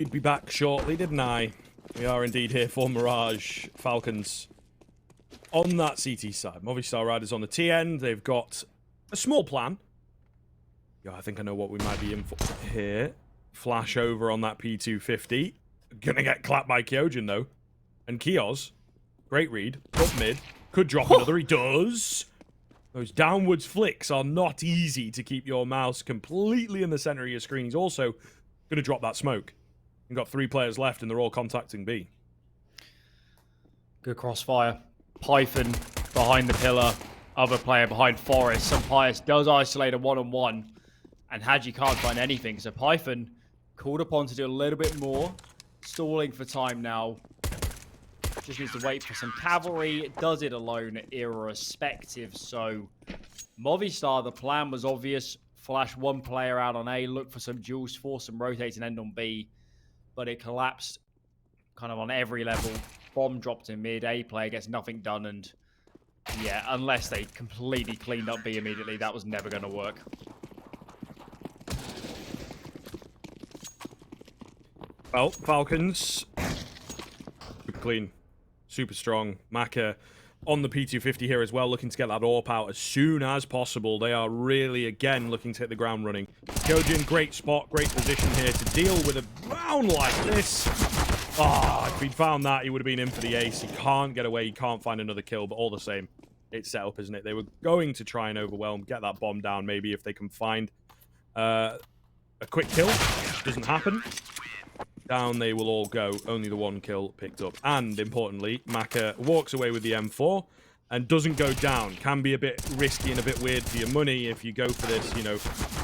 He'd be back shortly, didn't I? We are indeed here for Mirage Falcons. On that CT side, Movistar Riders on the T end. They've got a small plan. Yeah, I think I know what we might be in for here. Flash over on that P250. Gonna get clapped by Kyojin, though. And Kios, great read, up mid. Could drop another, he does. Those downwards flicks are not easy to keep your mouse completely in the center of your screen. He's also gonna drop that smoke. We've got 3 players left, and they're all contacting B. Good crossfire. Python behind the pillar. Other player behind Forest. Some Pius does isolate a one-on-one. And Hadji can't find anything. So Python called upon to do a little bit more. Stalling for time now. Just needs to wait for some cavalry. Does it alone, irrespective. So Movistar, the plan was obvious. Flash one player out on A. Look for some duels. Force some rotate and end on B. But it collapsed kind of on every level. Bomb dropped in mid. A player gets nothing done. And yeah, unless they completely cleaned up B immediately, that was never going to work. Well, Falcons, super clean, super strong. Maka on the P250 here as well, looking to get that AWP out as soon as possible. They are really, again, looking to hit the ground running. Kyojin, great spot, great position here to deal with a round like this. Ah, if he'd found that, he would have been in for the ace. He can't get away, he can't find another kill, but all the same, it's set up, isn't it? They were going to try and overwhelm, get that bomb down, maybe, if they can find a quick kill, which doesn't happen. Down they will all go. Only the 1 kill picked up. And, importantly, Maka walks away with the M4 and doesn't go down. Can be a bit risky and a bit weird for your money if you go for this, you know,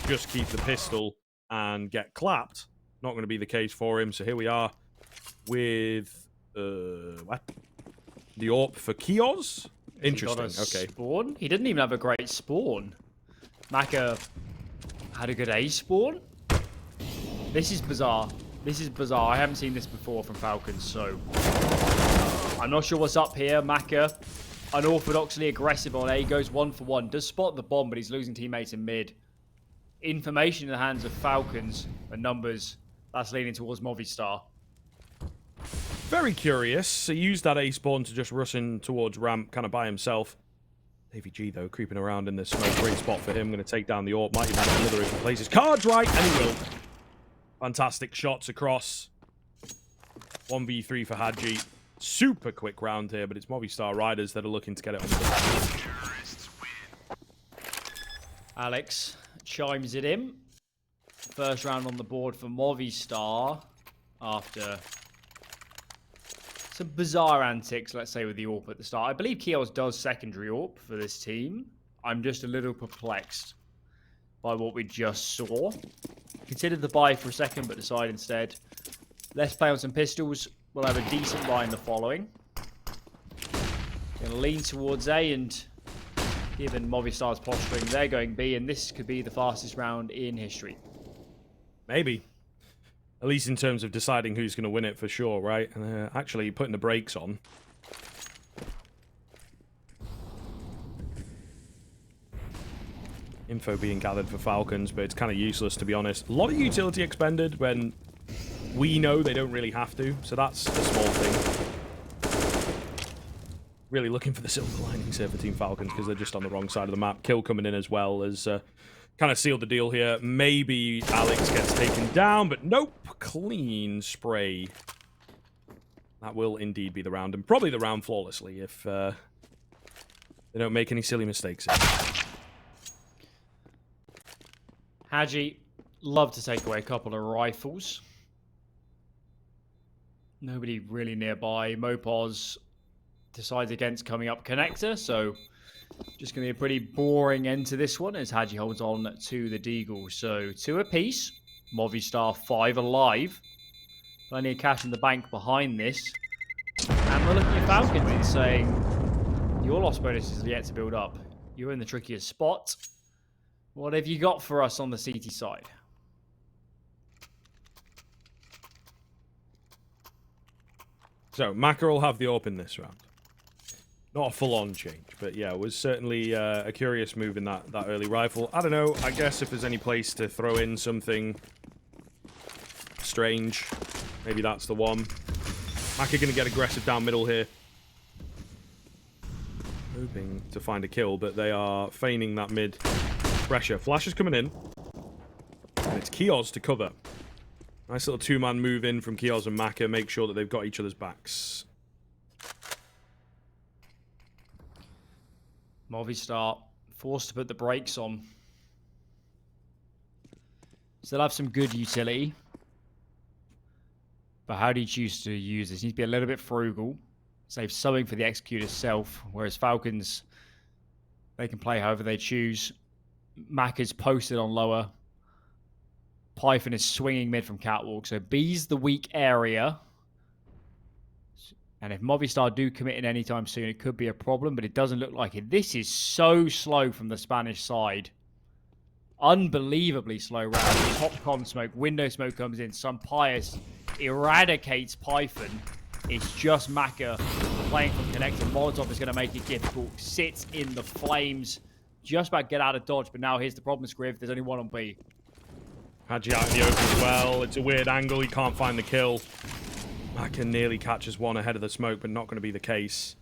just keep the pistol and get clapped. Not going to be the case for him. So here we are with, what? The AWP for Kios? Interesting, okay. Spawn? He didn't even have a great spawn. Maka had a good A spawn? This is bizarre. This is bizarre. I haven't seen this before from Falcons, so I'm not sure what's up here. Maka, unorthodoxly aggressive on A, goes 1 for 1. Does spot the bomb, but he's losing teammates in mid. Information in the hands of Falcons, and numbers, that's leaning towards Movistar. Very curious. He used that A spawn to just rush in towards ramp, kind of by himself. Davey G, though, creeping around in this smoke. Great spot for him. Going to take down the AWP. Might even get another if he plays his cards right, and he will. Fantastic shots across. 1v3 for Hadji. Super quick round here, but it's Movistar Riders that are looking to get it on the back. Alex chimes it in. First round on the board for Movistar after some bizarre antics, let's say, with the AWP at the start. I believe Kios does secondary AWP for this team. I'm just a little perplexed by what we just saw. Considered the buy for a second, but decide instead, let's play on some pistols. We'll have a decent buy in the following. Going to lean towards A, and given Movistar's posturing, they're going B, and this could be the fastest round in history. Maybe. At least in terms of deciding who's going to win it for sure, right? Actually putting the brakes on. Info being gathered for Falcons, but it's kind of useless, to be honest. A lot of utility expended when we know they don't really have to, so that's a small thing. Really looking for the silver linings here for Team Falcons, because they're just on the wrong side of the map. Kill coming in as well as kind of sealed the deal here. Maybe Alex gets taken down, but nope. Clean spray. That will indeed be the round, and probably the round flawlessly if they don't make any silly mistakes. Hadji, love to take away a couple of rifles. Nobody really nearby. Mopos decides against coming up connector, so just going to be a pretty boring end to this one as Hadji holds on to the Deagle. So 2 apiece. Movistar 5 alive. Plenty of cash in the bank behind this. And we're looking at Falcons and saying, your loss bonus is yet to build up. You're in the trickiest spot. What have you got for us on the CT side? So, Maka will have the AWP in this round. Not a full-on change, but yeah, it was certainly a curious move in that early rifle. I don't know, I guess if there's any place to throw in something strange, Maybe that's the one. Maka going to get aggressive down middle here. Hoping to find a kill, but they are feigning that mid pressure. Flash is coming in. And it's Kioz to cover. Nice little two-man move in from Kioz and Maka. Make sure that they've got each other's backs. Movistar forced to put the brakes on. Still have some good utility. But how do you choose to use this? You need to be a little bit frugal. Save something for the execute itself. Whereas Falcons, they can play however they choose. Mac is posted on lower. Python is swinging mid from catwalk. So B's the weak area. And if Movistar do commit in any time soon, it could be a problem, but it doesn't look like it. This is so slow from the Spanish side. Unbelievably slow round. Top con smoke, window smoke comes in. Some Pious eradicates Python. It's just Maka playing from connector. Molotov is going to make it difficult. Sits in the flames. Just about to get out of dodge, but now here's the problem, Scriv. There's only one on B. Hadji out in the open as well. It's a weird angle. He can't find the kill. Maka nearly catches one ahead of the smoke, but not going to be the case.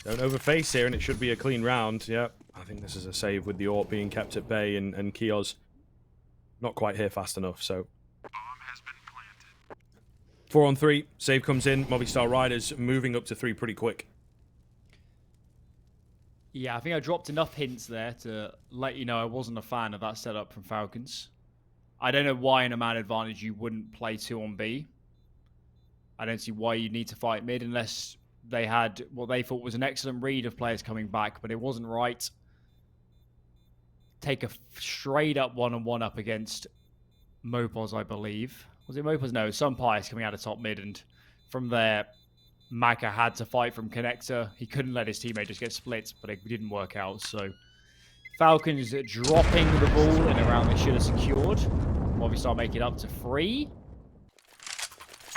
Don't overface here, and it should be a clean round. Yep, I think this is a save with the AWP being kept at bay, and Kioz not quite here fast enough, so... 4-on-3, save comes in. Movistar Riders moving up to 3 pretty quick. Yeah, I think I dropped enough hints there to let you know I wasn't a fan of that setup from Falcons. I don't know why in a man advantage you wouldn't play 2 on B. I don't see why you need to fight mid unless they had what they thought was an excellent read of players coming back, but it wasn't right. Take a straight up 1-on-1 up against Mopos, I believe. Was it Mopos? No, some Pious coming out of top mid, and from there, Maka had to fight from connector. He couldn't let his teammate just get split, but it didn't work out, so... Falcons dropping the ball in a round they should have secured. Movistar make it up to 3.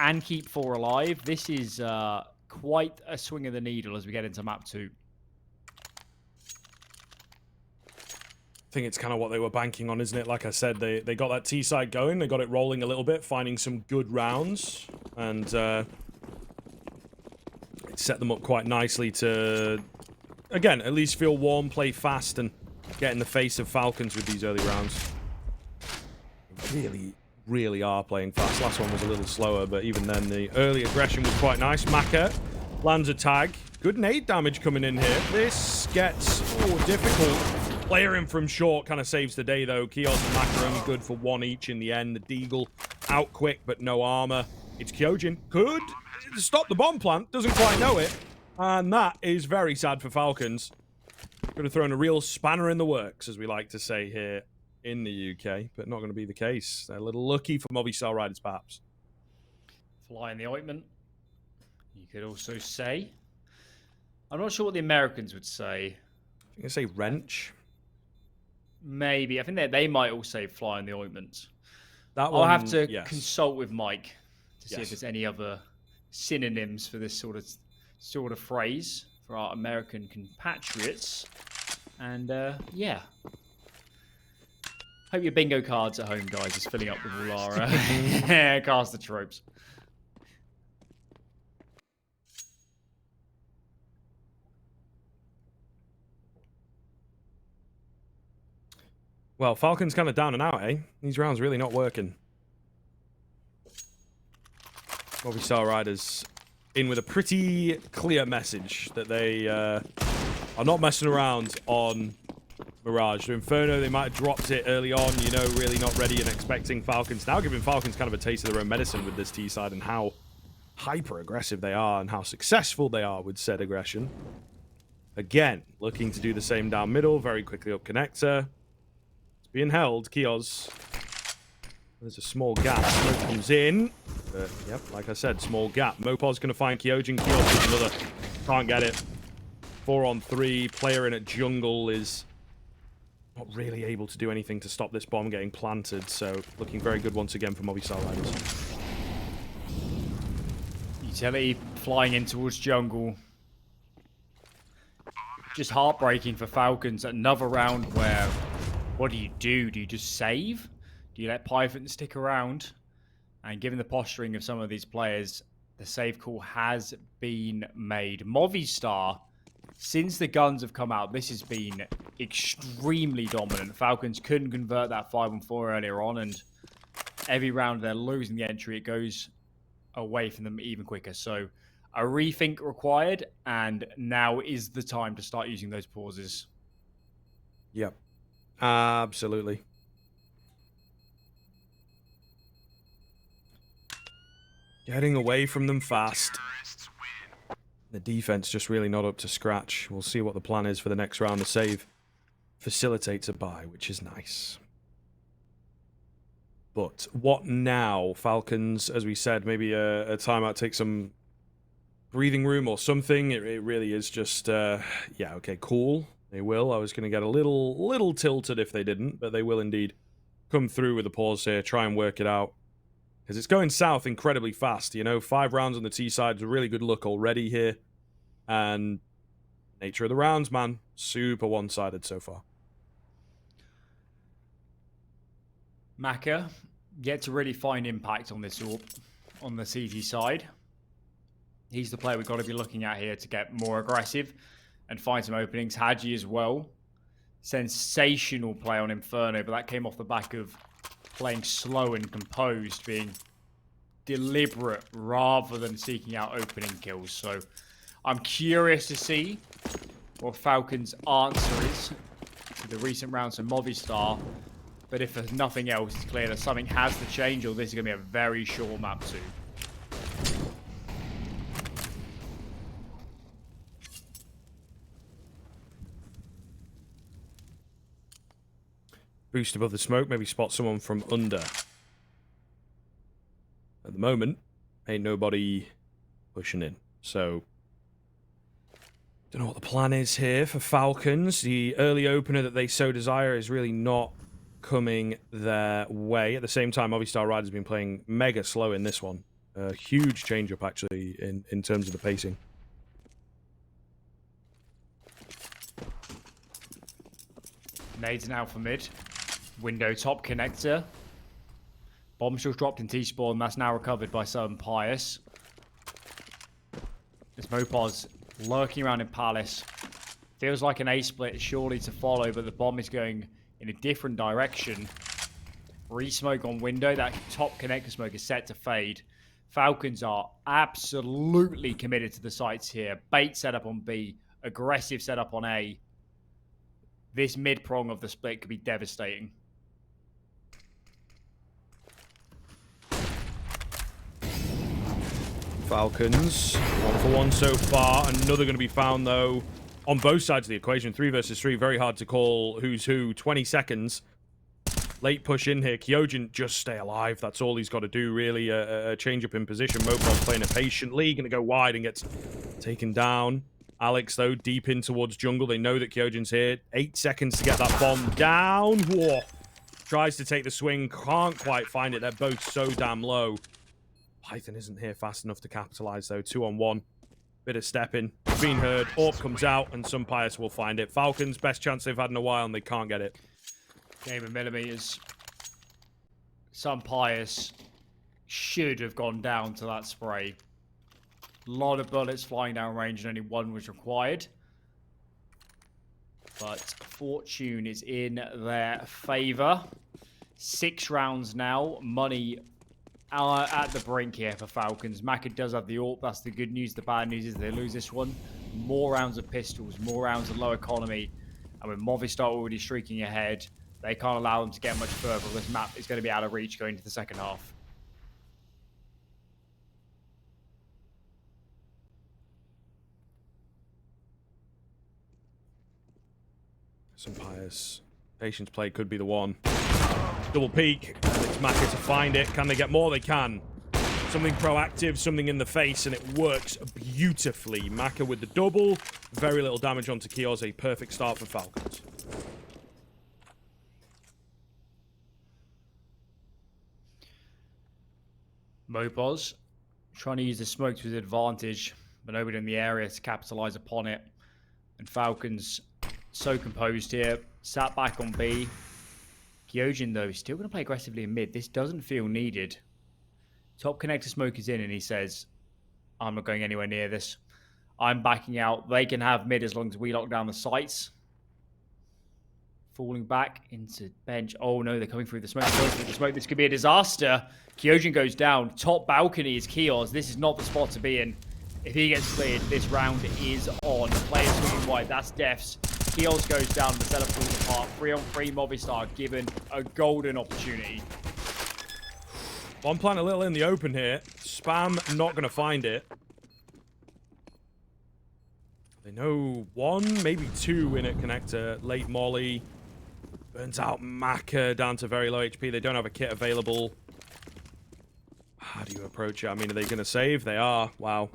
And keep 4 alive. This is quite a swing of the needle as we get into map 2. I think it's kind of what they were banking on, isn't it? Like I said, they got that T side going. They got it rolling a little bit, finding some good rounds. And it set them up quite nicely to, again, at least feel warm, play fast, and get in the face of Falcons with these early rounds. Really are playing fast. Last one was a little slower, but even then, the early aggression was quite nice. Maka lands a tag. Good nade damage coming in here. This gets difficult. Player in from short kind of saves the day, though. Kioz and Maka only good for 1 each in the end. The Deagle out quick, but no armor. It's Kyojin. Could stop the bomb plant. Doesn't quite know it. And that is very sad for Falcons. Could have thrown a real spanner in the works, as we like to say here in the UK, but not going to be the case. They're a little lucky for Movistar Riders, perhaps. Fly in the ointment, you could also say. I'm not sure what the Americans would say. I think they say wrench. Maybe. I think they might all say fly in the ointment. That one, I'll have to yes. consult with Mike to see Yes. if there's any other synonyms for this sort of phrase for our American compatriots. And yeah. Hope your bingo cards at home, guys, is filling up with all our caster tropes. Well, Falcons kind of down and out, eh? These rounds really not working. Movistar Riders in with a pretty clear message that they are not messing around on Mirage. So Inferno, they might have dropped it early on, you know, really not ready and expecting Falcons. Now giving Falcons kind of a taste of their own medicine with this T-side and how hyper-aggressive they are and how successful they are with said aggression. Again, looking to do the same down middle, very quickly up connector. It's being held, Kioz. There's a small gap. Smoke comes in. But, yep, like I said, small gap. Mopod's going to find Kyojin. Kioz with another. Can't get it. 4-on-3. Player in at jungle is not really able to do anything to stop this bomb getting planted. So, looking very good once again for Movistar Riders. Utility flying in towards jungle. Just heartbreaking for Falcons. Another round where, what do you do? Do you just save? Do you let Python stick around And given the posturing of some of these players, the save call has been made. Movistar, since the guns have come out, this has been extremely dominant. Falcons couldn't convert that 5-on-4 earlier on, and every round they're losing the entry, it goes away from them even quicker. So a rethink required, and now is the time to start using those pauses. Yep. Absolutely. Getting away from them fast. The defense just really not up to scratch. We'll see what the plan is for the next round. The save facilitates a bye, which is nice. But what now? Falcons, as we said, maybe a timeout, take some breathing room or something. It really is just, yeah, okay, cool. They will. I was going to get a little tilted if they didn't, but they will indeed come through with a pause here, try and work it out. Because it's going south incredibly fast, you know. 5 rounds on the T side is a really good look already here. And nature of the rounds, man. Super one-sided so far. Maka yet to really find impact on this AWP on the CT side. He's the player we've got to be looking at here to get more aggressive and find some openings. Hadji as well. Sensational play on Inferno, but that came off the back of playing slow and composed, being deliberate rather than seeking out opening kills. So I'm curious to see what Falcons' answer is to the recent rounds of Movistar. But if there's nothing else, it's clear that something has to change, or this is going to be a very short map too. Boost above the smoke, maybe spot someone from under. At the moment, ain't nobody pushing in. So, don't know what the plan is here for Falcons. The early opener that they so desire is really not coming their way. At the same time, Movistar Riders have been playing mega slow in this one. A huge change-up, actually, in terms of the pacing. Nades now for mid. Window top connector. Bombshells dropped in T-spawn. That's now recovered by some Pious. There's Mopaz lurking around in Palace. Feels like an A-split surely to follow, but the bomb is going in a different direction. Re-smoke on window. That top connector smoke is set to fade. Falcons are absolutely committed to the sites here. Bait setup on B. Aggressive setup on A. This mid-prong of the split could be devastating. Falcons, 1-for-1 so far. Another going to be found, though, on both sides of the equation. 3 versus 3, very hard to call who's who. 20 seconds. Late push in here. Kyojin, just stay alive. That's all he's got to do, really. A change-up in position. Mopaz playing it patiently. Going to go wide and gets taken down. Alex, though, deep in towards jungle. They know that Kyojin's here. 8 seconds to get that bomb down. Whoa. Tries to take the swing. Can't quite find it. They're both so damn low. Python isn't here fast enough to capitalize, though. 2-on-1. Bit of stepping. Being heard. AWP comes out, and some Pious will find it. Falcons, best chance they've had in a while, and they can't get it. Game of millimeters. Some Pious should have gone down to that spray. A lot of bullets flying down range, and only one was required. But fortune is in their favor. 6 rounds now. Money at the brink here for Falcons. Maka does have the AWP. That's the good news. The bad news is they lose this one. More rounds of pistols, more rounds of low economy. And with Movistar already streaking ahead, they can't allow them to get much further. This map is going to be out of reach going into the second half. Some Pious. Patience play could be the one. Double peek. And it's Maka to find it. Can they get more? They can. Something proactive, something in the face, and it works beautifully. Maka with the double. Very little damage onto Kioz. A perfect start for Falcons. Mopaz trying to use the smoke to his advantage, but nobody in the area to capitalize upon it. And Falcons so composed here. Sat back on B. Kyojin, though, still going to play aggressively in mid. This doesn't feel needed. Top connector smoke is in, and he says, I'm not going anywhere near this. I'm backing out. They can have mid as long as we lock down the sites. Falling back into bench. Oh no, they're coming through the smoke. Going through the smoke. This could be a disaster. Kyojin goes down. Top balcony is Kios. This is not the spot to be in. If he gets cleared, this round is on. Players swinging wide. That's Defs. Kios goes down. The setup falls apart. 3-on-3 Movistar given a golden opportunity. One plant a little in the open here. Spam not going to find it. They know one, maybe two in at connector. Late molly. Burns out Maka down to very low HP. They don't have a kit available. How do you approach it? I mean, are they going to save? They are. Wow.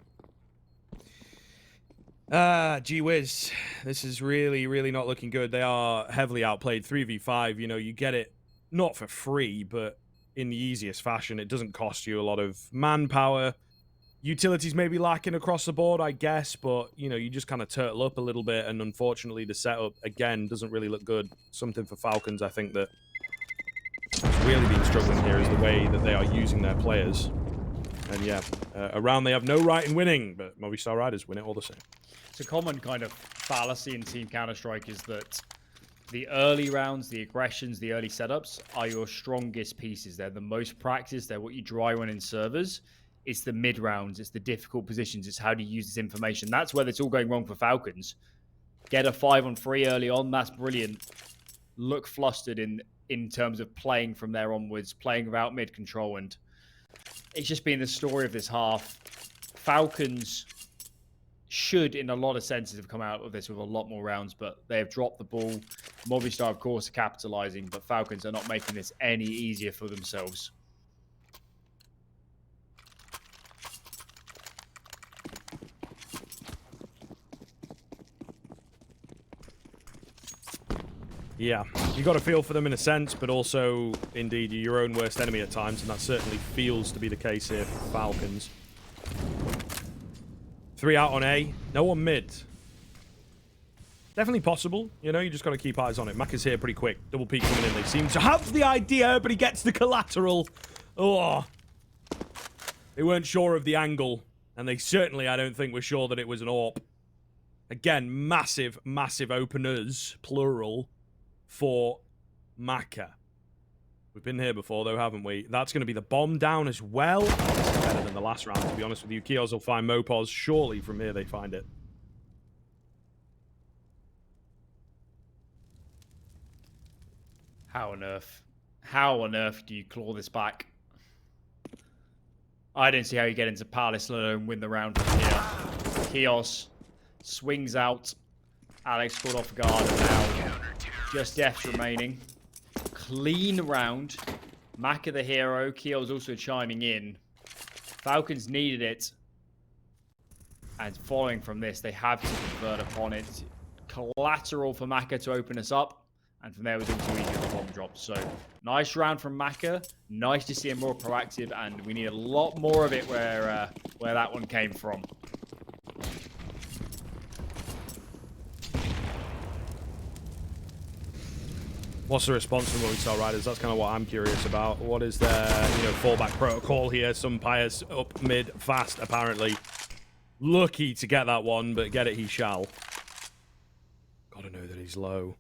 Gee whiz. This is really, really not looking good. They are heavily outplayed. 3v5, you know, you get it not for free, but in the easiest fashion. It doesn't cost you a lot of manpower. Utilities may be lacking across the board, I guess, but, you know, you just kind of turtle up a little bit, and unfortunately the setup, again, doesn't really look good. Something for Falcons, I think, that has really been struggling here is the way that they are using their players. And yeah, a round they have no right in winning, but Movistar Riders win it all the same. It's a common kind of fallacy in Team Counter-Strike is that the early rounds, the aggressions, the early setups are your strongest pieces. They're the most practiced. They're what you dry run in servers. It's the mid rounds. It's the difficult positions. It's how do you use this information. That's where it's all going wrong for Falcons. Get a 5-on-3 early on. That's brilliant. Look flustered in terms of playing from there onwards, playing without mid control. And it's just been the story of this half. Falcons should, in a lot of senses, have come out of this with a lot more rounds, but they have dropped the ball. Movistar, of course, are capitalizing, but Falcons are not making this any easier for themselves. Yeah, you got a feel for them in a sense, but also, indeed, you're your own worst enemy at times, and that certainly feels to be the case here for Falcons. 3 out on A, no on mid. Definitely possible, you know, you just got to keep eyes on it. Maka's here pretty quick, double peek coming in. They seem to have the idea, but he gets the collateral. Oh, they weren't sure of the angle, and they certainly, I don't think, were sure that it was an AWP. Again, massive, massive openers, plural, for Maka. We've been here before, though, haven't we? That's going to be the bomb down as well. Oh, this is better than the last round, to be honest with you. Kios will find Mopos. Surely from here they find it. How on earth do you claw this back? I don't see how you get into Palace, let alone win the round from here. Kios swings out. Alex caught off guard, and now just Defs remaining. Clean round. Maka the hero. Kios also chiming in. Falcons needed it. And following from this, they have to convert upon it. Collateral for Maka to open us up. And from there, it was all too easy with the bomb drop. So, nice round from Maka. Nice to see him more proactive. And we need a lot more of it where that one came from. What's the response from Movistar Riders? That's kind of what I'm curious about. What is their, fallback protocol here? Some Pius up mid fast, apparently. Lucky to get that one, but get it he shall. Gotta know that he's low.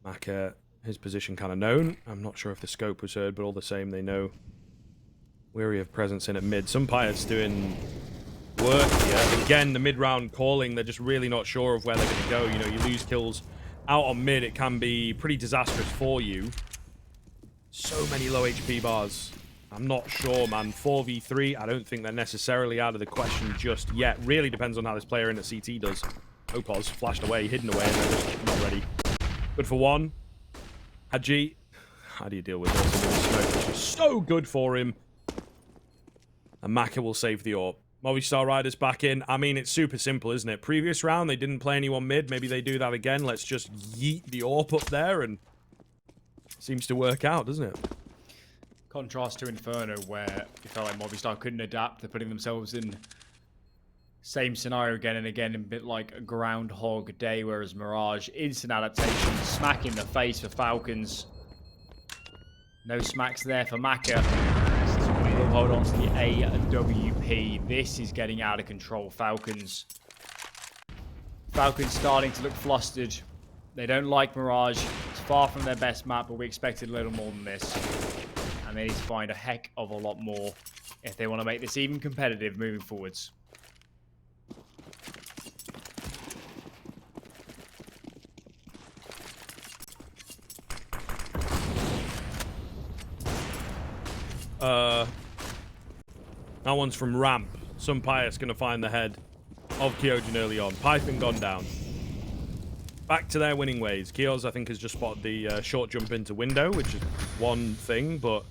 Maka, his position kind of known. I'm not sure if the scope was heard, but all the same, they know. Weary of presence in at mid. Some Pius doing work here. But again, the mid-round calling, they're just really not sure of where they're going to go. You know, you lose kills out on mid, it can be pretty disastrous for you. So many low HP bars. I'm not sure, man. 4v3, I don't think they're necessarily out of the question just yet. Really depends on how this player in at CT does. Opos flashed away, hidden away, and they're just not ready. Good for one. Haji, how do you deal with this? Which is so good for him. And Maka will save the AWP. Movistar Riders back in. I mean, it's super simple, isn't it? Previous round, they didn't play anyone mid. Maybe they do that again. Let's just yeet the AWP up there, and seems to work out, doesn't it? Contrast to Inferno, where it felt like Movistar couldn't adapt. They're putting themselves in same scenario again and again, a bit like a Groundhog Day, whereas Mirage, instant adaptation, smack in the face for Falcons. No smacks there for Maka. hold on to the AWP. This is getting out of control. Falcons starting to look flustered. They don't like Mirage. It's far from their best map, but we expected a little more than this. And they need to find a heck of a lot more if they want to make this even competitive moving forwards. That one's from Ramp. Some Pious going to find the head of Kyojin early on. Python gone down. Back to their winning ways. Kioz, I think, has just spotted the short jump into window, which is one thing, but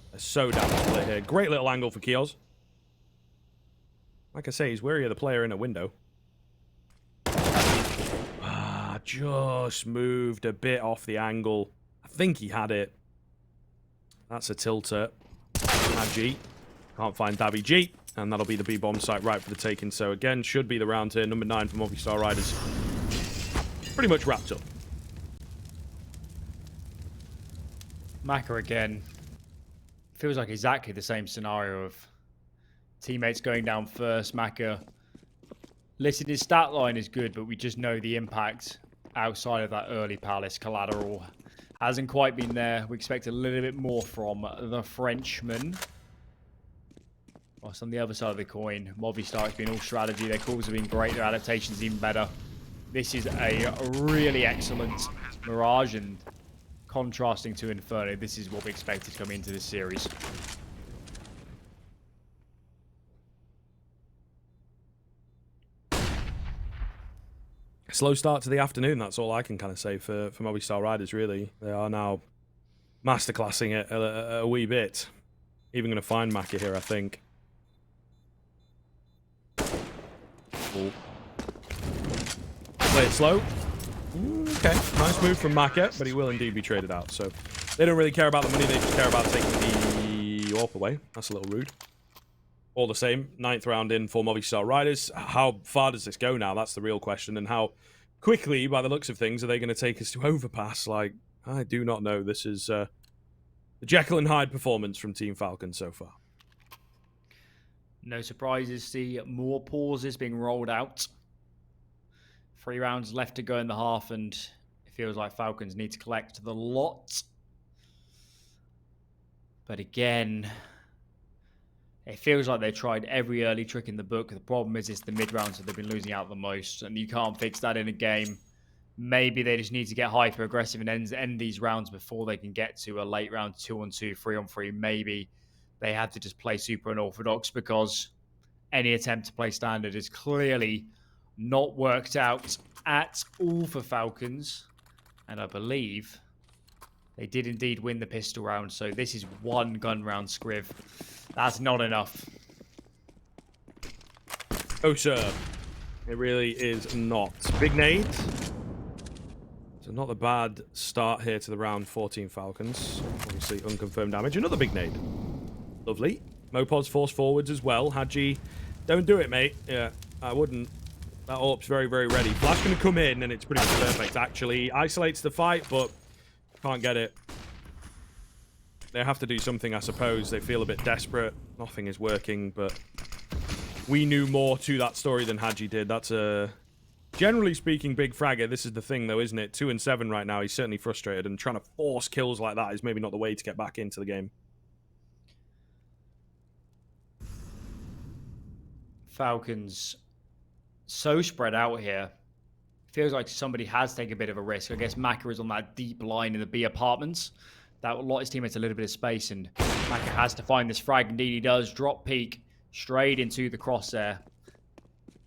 they're so damn split here. Great little angle for Kioz. Like I say, he's wary of the player in a window. Just moved a bit off the angle. I think he had it. That's a tilter. G. Can't find Davy G. And that'll be the B-bomb site right for the taking. So again, should be the round here. Number 9 for Movistar Riders. Pretty much wrapped up. Maka again. Feels like exactly the same scenario of teammates going down first. Maka listed his stat line is good, but we just know the impact outside of that early Palace collateral hasn't quite been there. We expect a little bit more from the Frenchman. Whilst on the other side of the coin, Movistar has been all strategy. Their calls have been great. Their adaptation's even better. This is a really excellent Mirage, and contrasting to Inferno, this is what we expected coming into this series. Slow start to the afternoon, that's all I can kind of say for Movistar Riders, really. They are now masterclassing it a wee bit. Even going to find Maka here, I think. Ooh. Play it slow. Okay, nice move from Maka, but he will indeed be traded out. So they don't really care about the money, they just care about taking the AWP away. That's a little rude. All the same, 9th round in for Movistar Riders. How far does this go now? That's the real question. And how quickly, by the looks of things, are they going to take us to overpass? Like, I do not know. This is the Jekyll and Hyde performance from Team Falcon so far. No surprises. See more pauses being rolled out. 3 rounds left to go in the half, and it feels like Falcons need to collect the lot. But again, it feels like they tried every early trick in the book. The problem is it's the mid-rounds that they've been losing out the most, and you can't fix that in a game. Maybe they just need to get hyper-aggressive and end these rounds before they can get to a late round 2-on-2, 3-on-3. Maybe they had to just play super unorthodox, because any attempt to play standard is clearly not worked out at all for Falcons. And I believe they did indeed win the pistol round, so this is 1 gun round scriv. That's not enough. Oh, sir. It really is not. Big nade. So not a bad start here to the round 14 Falcons. Obviously unconfirmed damage. Another big nade. Lovely. Mopod's force forwards as well. Hadji, don't do it, mate. Yeah, I wouldn't. That AWP's very, very ready. Flash going to come in, and it's pretty much perfect, actually. Isolates the fight, but can't get it. They have to do something, I suppose. They feel a bit desperate. Nothing is working, but we knew more to that story than Hadji did. That's a, generally speaking, big fragger. This is the thing, though, isn't it? 2-7 right now. He's certainly frustrated, and trying to force kills like that is maybe not the way to get back into the game. Falcons so spread out here. Feels like somebody has taken a bit of a risk. I guess Maka is on that deep line in the B apartments. That will lot his teammates a little bit of space, and Maka has to find this frag. Indeed he does. Drop peek straight into the crosshair.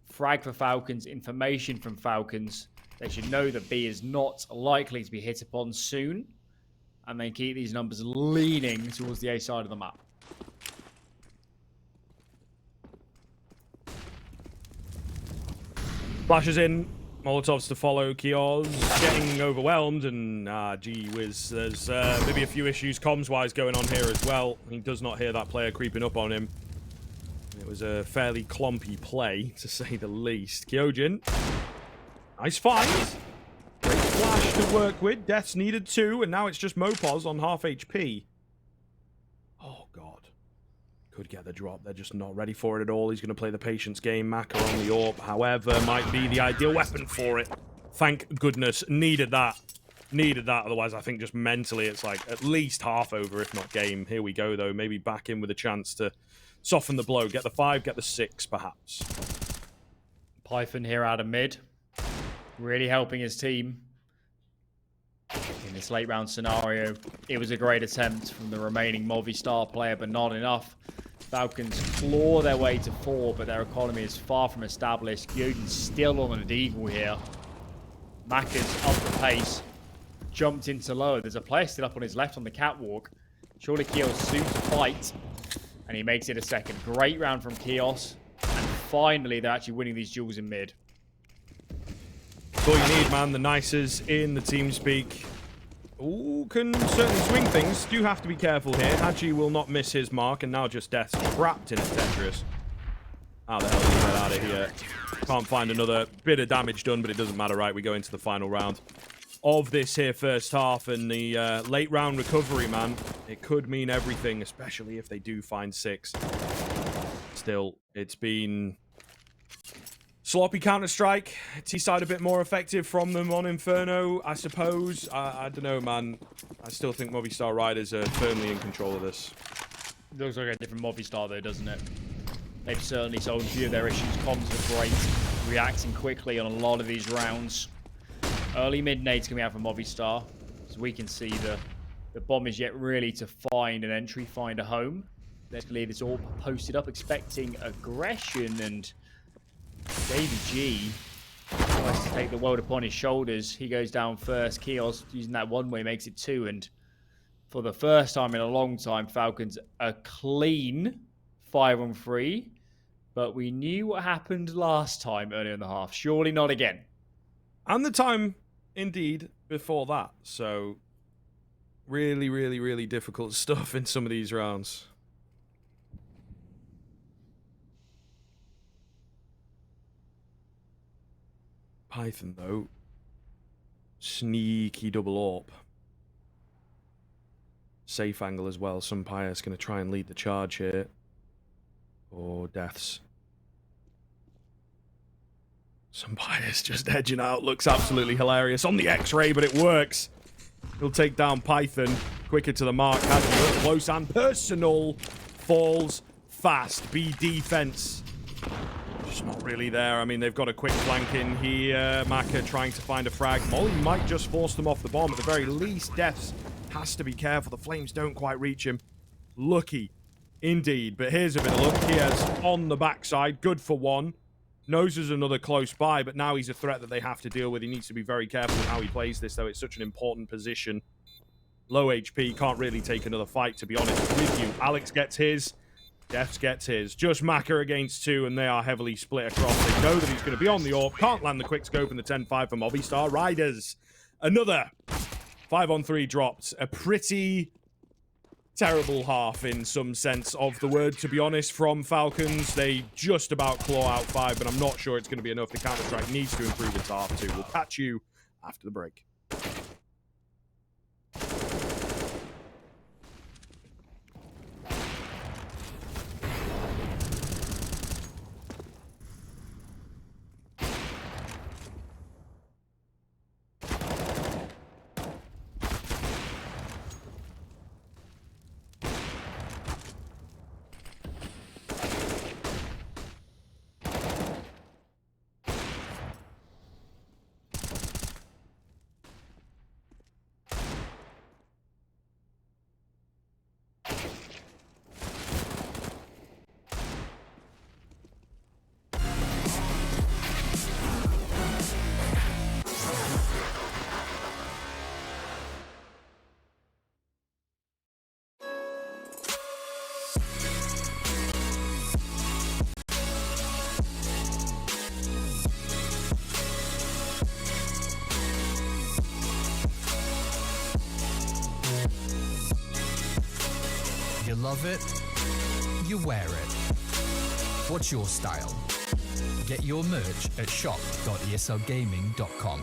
Frag for Falcons. Information from Falcons. They should know that B is not likely to be hit upon soon, and they keep these numbers leaning towards the A side of the map. Flashes in. Molotovs to follow. Kioz getting overwhelmed, and gee whiz, there's maybe a few issues comms-wise going on here as well. He does not hear that player creeping up on him. It was a fairly clompy play, to say the least. Kyojin, nice find. Great flash to work with. Death's needed 2, and now it's just Mopos on half HP. Oh, God. Could get the drop. They're just not ready for it at all. He's going to play the patience game. Maka on the AWP, however, might be the ideal weapon for it. Thank goodness. Needed that. Needed that. Otherwise, I think just mentally, it's like at least half over, if not game. Here we go, though. Maybe back in with a chance to soften the blow. Get the 5, get the 6, perhaps. Python here out of mid. Really helping his team. In this late round scenario, it was a great attempt from the remaining Movistar player, but not enough. Falcons claw their way to 4, but their economy is far from established. Gyoden's still on an deagle here. Maka's up the pace. Jumped into low. There's a player still up on his left on the catwalk. Surely Kios soon to fight. And he makes it a second. Great round from Kios. And finally, they're actually winning these duels in mid. That's all you need, man. The nicers in the team speak. Ooh, can certainly swing things. Do have to be careful here. Haji will not miss his mark, and now just Death's trapped in a Tetris. How the hell do we get out of here? Can't find another bit of damage done, but it doesn't matter, right? We go into the final round of this here first half, and the late round recovery, man. It could mean everything, especially if they do find 6. Still, it's been sloppy Counter-Strike. T-side a bit more effective from them on Inferno, I suppose. I don't know, man. I still think Movistar Riders are firmly in control of this. Looks like a different Movistar, though, doesn't it? They've certainly solved a few of their issues. Comms are great, reacting quickly on a lot of these rounds. Early mid nades coming out from Movistar. As we can see, the bomb is yet really to find an entry, find a home. Let's leave this all posted up, expecting aggression, and Davey G tries to take the world upon his shoulders. He goes down first. Kios using that one way makes it 2, and for the first time in a long time, Falcons a clean 5-on-3. But we knew what happened last time earlier in the half. Surely not again. And the time, indeed, before that. So, really, really, really difficult stuff in some of these rounds. Python, though. Sneaky double AWP. Safe angle as well. Some Pius going to try and lead the charge here. Or Deaths. Some Pius just edging out. Looks absolutely hilarious on the X-ray, but it works. He'll take down Python. Quicker to the mark. Has to look close and personal. Falls fast. B defense. Just not really there. I mean, they've got a quick flank in here. Maka trying to find a frag. Molly might just force them off the bomb. At the very least, Deaths has to be careful. The flames don't quite reach him. Lucky indeed. But here's a bit of luck. Kias on the backside. Good for 1. Knows there's another close by, but now he's a threat that they have to deal with. He needs to be very careful with how he plays this, though. It's such an important position. Low HP. Can't really take another fight, to be honest with you. Alex gets his. Deaths gets his. Just Maka against 2, and they are heavily split across. They know that he's going to be on the AWP. Can't land the quick scope in the 10-5 for Movistar Riders. Another 5-on-3 dropped. A pretty terrible half in some sense of the word, to be honest, from Falcons. They just about claw out 5, but I'm not sure it's going to be enough. The Counter-Strike needs to improve its half 2. We'll catch you after the break. You love it, you wear it. What's your style? Get your merch at shop.eslgaming.com.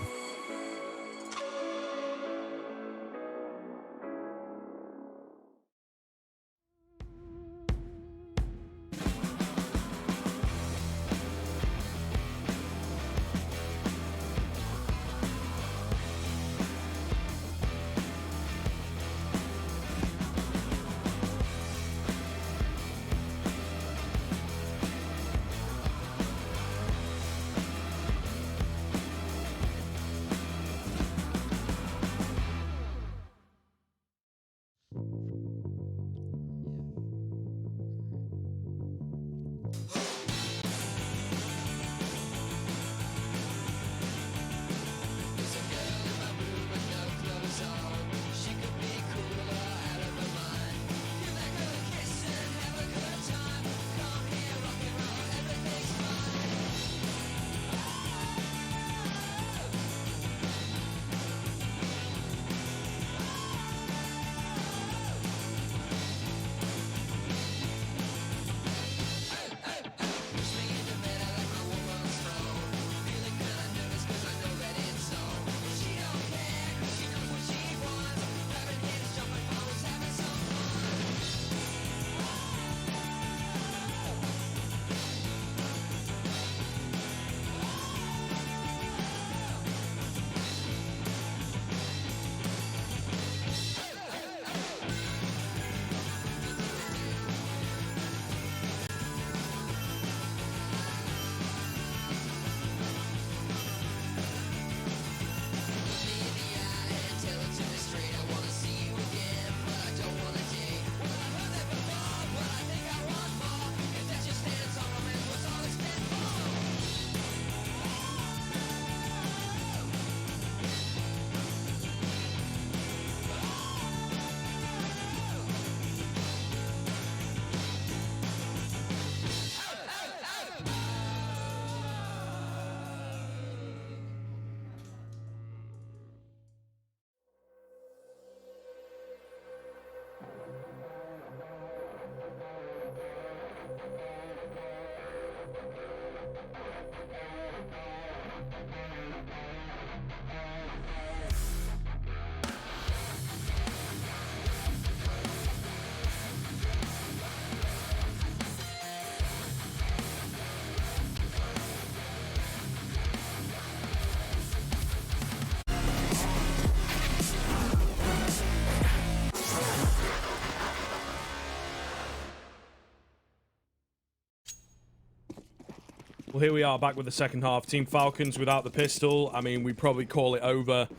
Well, here we are back with the second half. Team Falcons without the pistol. I mean, we probably call it over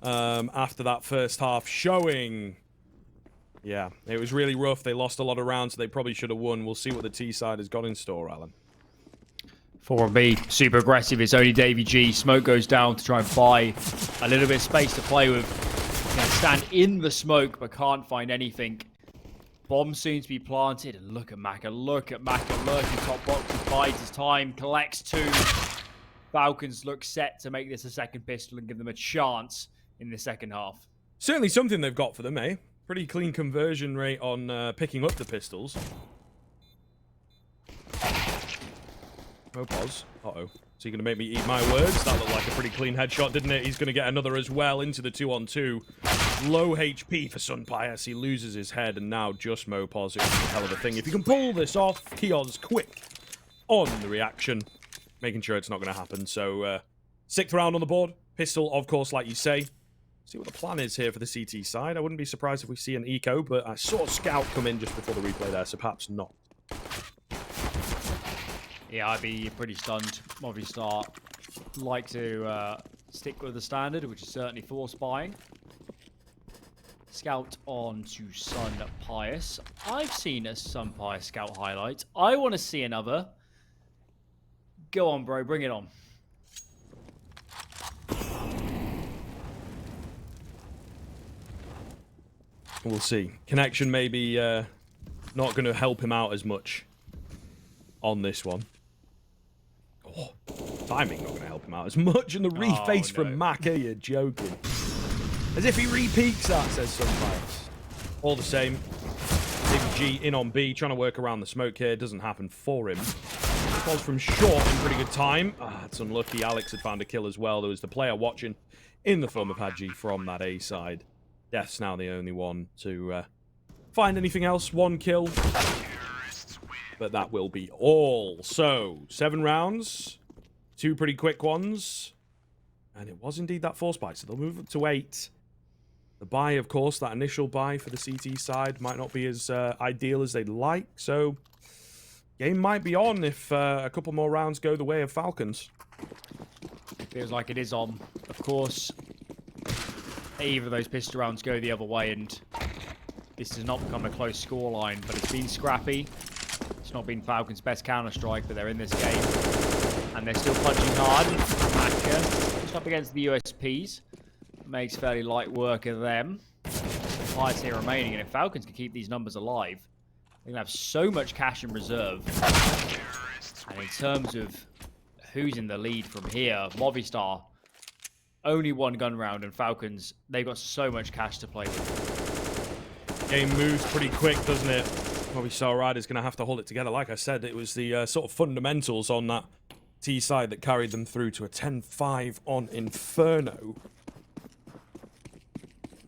after that first half showing. Yeah, it was really rough. They lost a lot of rounds. They probably should have won. We'll see what the T side has got in store, Alan. 4-1-B, super aggressive. It's only Davey G. Smoke goes down to try and buy a little bit of space to play with. Can stand in the smoke, but can't find anything. Bomb soon to be planted. And look at Maka. Look at Maka. Lurking top box. He bides his time. Collects 2. Falcons look set to make this a second pistol and give them a chance in the second half. Certainly something they've got for them, eh? Pretty clean conversion rate on picking up the pistols. Oh, pause. Uh-oh. Is he going to make me eat my words? That looked like a pretty clean headshot, didn't it? He's going to get another as well into the 2-on-2. Low HP for Sunpius. He loses his head, and now just Mopos. It's a hell of a thing. If you can pull this off, Keon's quick on the reaction, making sure it's not going to happen. So, 6th round on the board. Pistol, of course, like you say. See what the plan is here for the CT side. I wouldn't be surprised if we see an eco, but I saw Scout come in just before the replay there, so perhaps not. Yeah, I'd be pretty stunned. Movistar like to stick with the standard, which is certainly force buying. Scout on to Sun Pius. I've seen a Sun Pius Scout highlight. I want to see another. Go on, bro. Bring it on. We'll see. Connection maybe not going to help him out as much on this one. Oh, timing not going to help him out as much. And the reface from Maka, you're joking. As if he re-peaks that, says Sunfire. All the same. Big G in on B, trying to work around the smoke here. Doesn't happen for him. Falls from short in pretty good time. Ah, it's unlucky. Alex had found a kill as well. There was the player watching in the form of Hadji from that A side. Death's now the only one to find anything else. 1 kill. But that will be all. So, 7 rounds. 2 pretty quick ones. And it was indeed that force buy. So they'll move up to 8. The buy, of course, that initial buy for the CT side might not be as ideal as they'd like. So, game might be on if a couple more rounds go the way of Falcons. Feels like it is on. Of course, either of those pistol rounds go the other way, and this does not become a close scoreline, but it's been scrappy. It's not been Falcons' best Counter-Strike, but they're in this game. And they're still punching hard. Maka just up against the USPs. Makes fairly light work of them. Pius here remaining, and if Falcons can keep these numbers alive, they're going to have so much cash in reserve. And in terms of who's in the lead from here, Movistar, only 1 gun round, and Falcons, they've got so much cash to play with. Game moves pretty quick, doesn't it? Movistar Riders going to have to hold it together. Like I said, it was the sort of fundamentals on that T side that carried them through to a 10-5 on Inferno.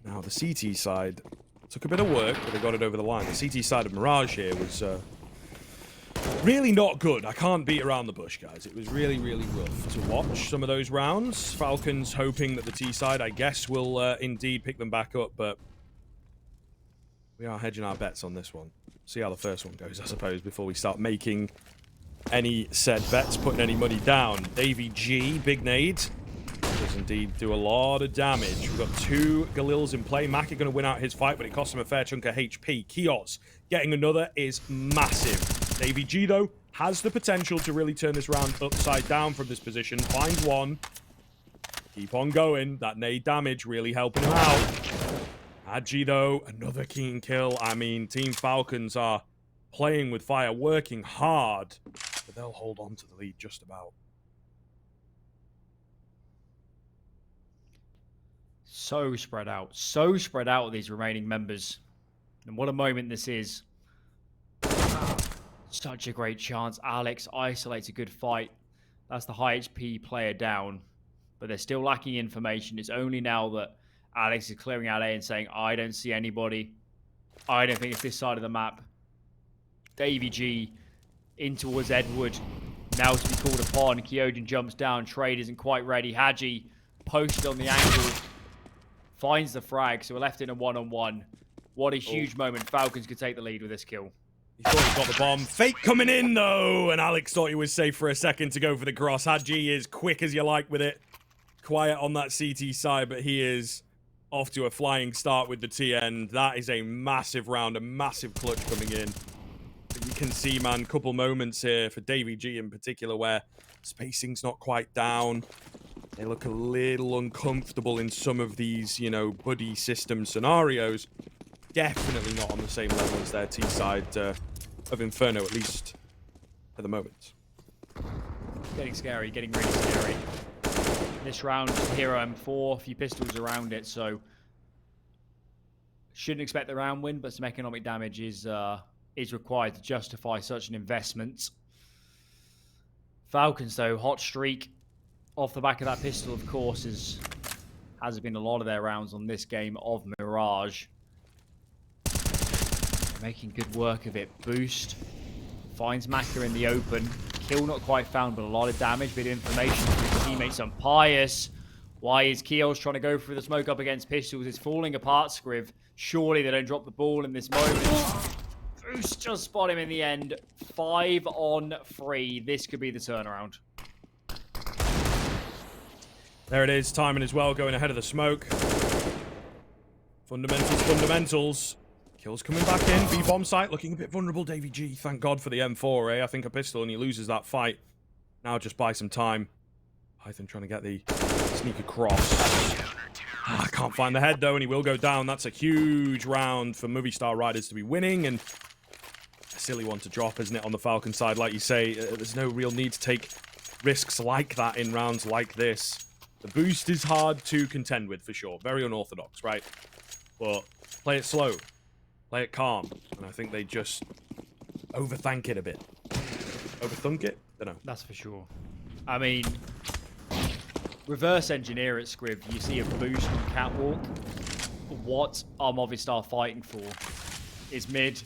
Now, the CT side took a bit of work, but they got it over the line. The CT side of Mirage here was really not good. I can't beat around the bush, guys. It was really, really rough to watch some of those rounds. Falcons hoping that the T side, I guess, will indeed pick them back up, but we are hedging our bets on this one. See how the first one goes, I suppose, before we start making any said bets, putting any money down. Davey G, big nade. Does indeed do a lot of damage. We've got 2 Galils in play. Maka going to win out his fight, but it costs him a fair chunk of HP. Kios getting another is massive. Davey G, though, has the potential to really turn this round upside down from this position. Finds 1. Keep on going. That nade damage really helping him out. Hadji, though, another keen kill. I mean, Team Falcons are playing with fire, working hard, but they'll hold on to the lead just about. So spread out with these remaining members. And what a moment this is. Such a great chance. Alex isolates a good fight. That's the high HP player down. But they're still lacking information. It's only now that Alex is clearing out A and saying, I don't see anybody. I don't think it's this side of the map. Davey G in towards Edward. Now to be called upon. Kyojin jumps down. Trade isn't quite ready. Hadji posted on the angle. Finds the frag. So we're left in a 1-on-1. What a huge moment. Falcons could take the lead with this kill. He thought he got the bomb. Fake coming in, though. And Alex thought he was safe for a second to go for the cross. Hadji is quick as you like with it. Quiet on that CT side, but he is off to a flying start with the TN. That is a massive round, a massive clutch coming in. But you can see, man, couple moments here for Davy G in particular where spacing's not quite down. They look a little uncomfortable in some of these, you know, buddy system scenarios. Definitely not on the same level as their T-side of Inferno, at least at the moment. Getting scary, getting really scary. This round, Hero M4, a few pistols around it, so shouldn't expect the round win, but some economic damage is required to justify such an investment. Falcons, though, hot streak off the back of that pistol, of course, has been a lot of their rounds on this game of Mirage. Making good work of it. Boost finds Maka in the open. Kill not quite found, but a lot of damage. Bit of information from his teammates on Pius. Why is Keels trying to go through the smoke up against pistols? It's falling apart, Scriv. Surely they don't drop the ball in this moment. Boost just spot him in the end. 5 on 3. This could be the turnaround. There it is. Timing as well, going ahead of the smoke. Fundamentals, fundamentals. Kills coming back in. B-bomb site looking a bit vulnerable. Davy G, thank God for the M4, eh? I think a pistol and he loses that fight. Now just buy some time. Python trying to get the sneak across. I can't find the head though, and he will go down. That's a huge round for Movistar Riders to be winning, and a silly one to drop, isn't it, on the Falcon side? Like you say, there's no real need to take risks like that in rounds like this. The boost is hard to contend with, for sure. Very unorthodox, right? But play it slow. Play it calm. And I think they just overthink it a bit. Overthunk it? Don't know. That's for sure. I mean, reverse engineer at Scriv. You see a boost on Catwalk. What are Movistar fighting for? Is mid.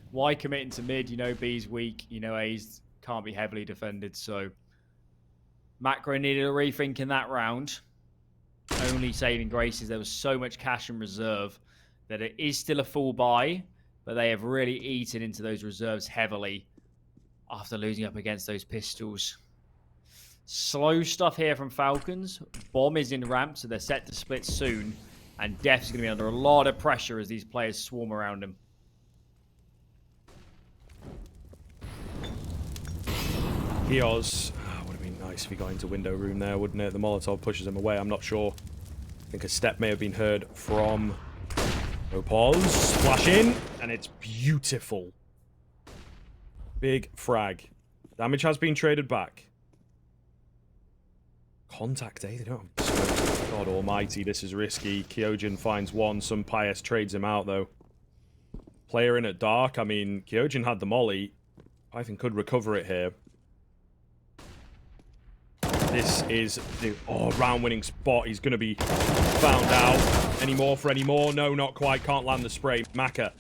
Why commit into mid? You know B's weak. You know A's can't be heavily defended. So Macro needed a rethink in that round. Only saving grace is there was so much cash in reserve that it is still a full buy, but they have really eaten into those reserves heavily after losing up against those pistols. Slow stuff here from Falcons. Bomb is in ramp, so they're set to split soon. And Def's going to be under a lot of pressure as these players swarm around him. Kios. Would have been nice if he got into window room there, wouldn't it? The Molotov pushes him away. I'm not sure. I think a step may have been heard from Opos. Splash in, and it's beautiful. Big frag. Damage has been traded back. Contact, eh? They don't have smoke. God almighty, this is risky. Kyojin finds one. Some Pius trades him out, though. Player in at dark. I mean, Kyojin had the molly. Python could recover it here. This is the round-winning spot. He's going to be found out. Any more for any more? No, not quite. Can't land the spray. Maka.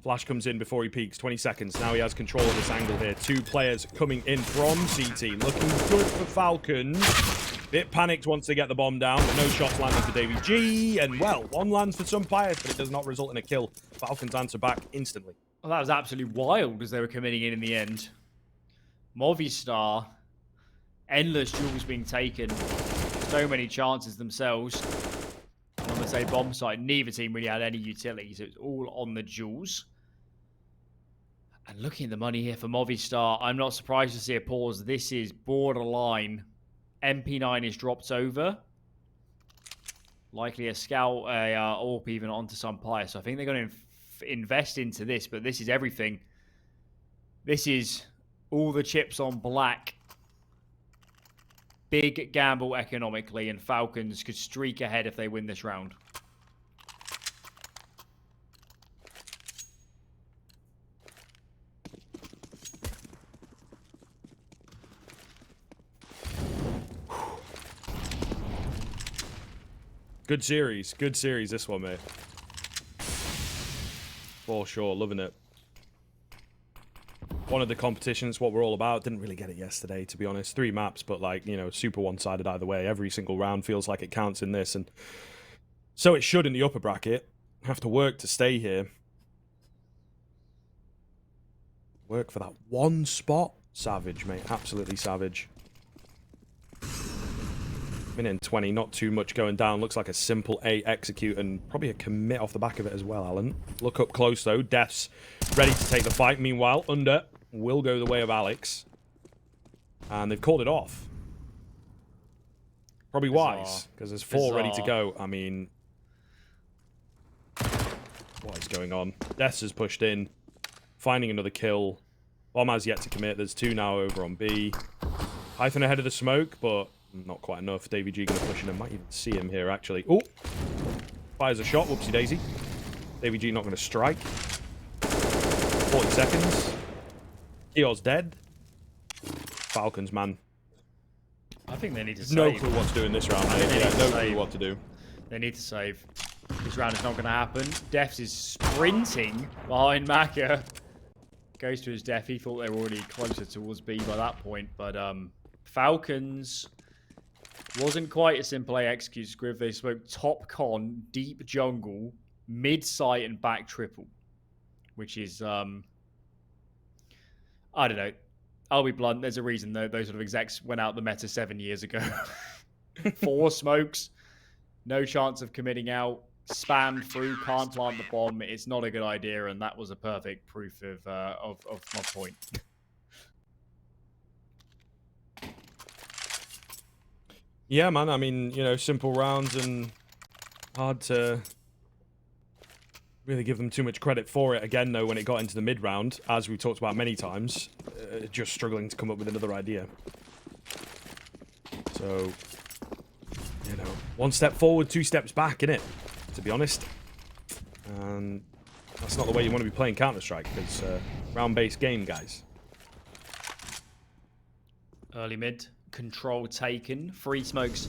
Flash comes in before he peaks. 20 seconds. Now he has control of this angle here. 2 players coming in from CT. Looking good for Falcons. Bit panicked once they get the bomb down, but no shots landing for Davy G. And, well, one lands for some Pius, but it does not result in a kill. Falcons answer back instantly. Well, that was absolutely wild as they were committing in the end. Movistar, endless duels being taken. So many chances themselves. And on the same bomb site, neither team really had any utility, so it's all on the duels. And looking at the money here for Movistar, I'm not surprised to see a pause. This is borderline. MP9 is dropped over. Likely a scout, ARP even onto some Pius. So I think they're going to invest into this, but this is everything. This is all the chips on black. Big gamble economically, and Falcons could streak ahead if they win this round. Good series. Good series, this one, mate. For sure. Loving it. One of the competitions, what we're all about. Didn't really get it yesterday, to be honest. 3 maps, but, like, you know, super one-sided either way. Every single round feels like it counts in this, and so it should in the upper bracket. Have to work to stay here. Work for that one spot. Savage, mate. Absolutely savage. Minute and 20, not too much going down. Looks like a simple A execute and probably a commit off the back of it as well, Alan. Look up close, though. Death's ready to take the fight. Meanwhile, Under will go the way of Alex. And they've called it off. Probably wise, because there's 4 ready to go. I mean, what is going on? Death's has pushed in, finding another kill. Bomb has yet to commit. There's 2 now over on B. Python ahead of the smoke, but not quite enough. Davy G going to push in. I might even see him here, actually. Oh! Fires a shot. Whoopsie daisy. Davy G not going to strike. 40 seconds. Keor's dead. Falcons, man. I think they need to save. No clue what to do in this round. Yeah, no clue what to do. They need to save. This round is not going to happen. Defs is sprinting behind Maka. Goes to his def. He thought they were already closer towards B by that point. But Falcons wasn't quite a simple A execute scriv. They spoke top con, deep jungle, mid site, and back triple. Which is, I don't know. I'll be blunt. There's a reason those sort of execs went out the meta 7 years ago. 4 smokes, no chance of committing out, spammed through, can't plant the bomb. It's not a good idea, and that was a perfect proof of my point. Yeah, man. I mean, you know, simple rounds and hard to really give them too much credit for it. Again, though, when it got into the mid round, as we've talked about many times, just struggling to come up with another idea. So, you know, 1 step forward, 2 steps back, innit? To be honest. And that's not the way you want to be playing Counter-Strike, because round-based game, guys. Early mid, control taken. 3 smokes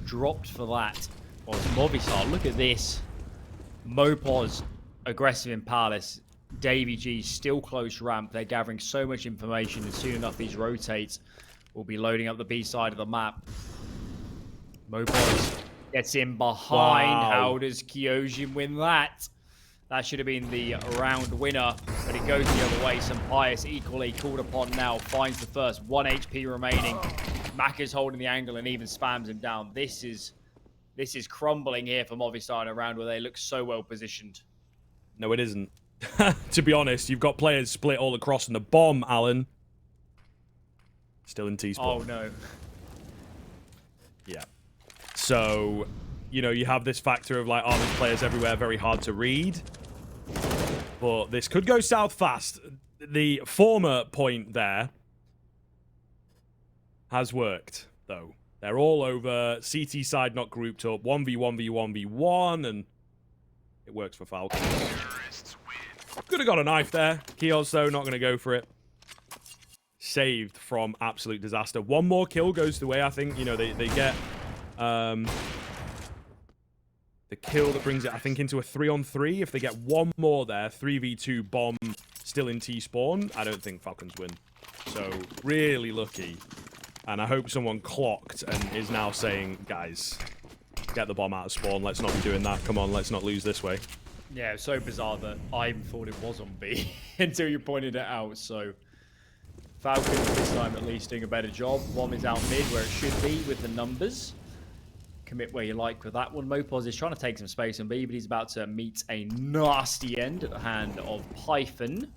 dropped for that. Well, it's Movistar, look at this. Mopos, aggressive in Palace. Davy G, still close ramp. They're gathering so much information, and soon enough these rotates will be loading up the B side of the map. Mopos gets in behind. Wow. How does Kyojin win that? That should have been the round winner, but it goes the other way. Pius equally called upon now, finds the first. 1 HP remaining. Mac is holding the angle and even spams him down. This is crumbling here for Movistar in a round where they look so well positioned. No, it isn't. To be honest, you've got players split all across in the bomb, Alan. Still in T-Sport. Oh, no. Yeah. So, you know, you have this factor of, like, oh, there's players everywhere, very hard to read. But this could go south fast. The former point there has worked, though. They're all over. CT side not grouped up. 1v1v1v1, and it works for Falcons. Could have got a knife there. Keor's, though, not going to go for it. Saved from absolute disaster. 1 more kill goes the way, I think. You know, they get the kill that brings it, I think, into a 3-on-3. If they get 1 more there, 3v2 bomb still in T-spawn, I don't think Falcons win. So, really lucky. And I hope someone clocked and is now saying, guys, get the bomb out of spawn. Let's not be doing that. Come on, let's not lose this way. Yeah, it's so bizarre that I even thought it was on B until you pointed it out. So Falcons this time at least doing a better job. Bomb is out mid where it should be with the numbers. Commit where you like with that one. Mopos is trying to take some space on B, but he's about to meet a nasty end at the hand of Python.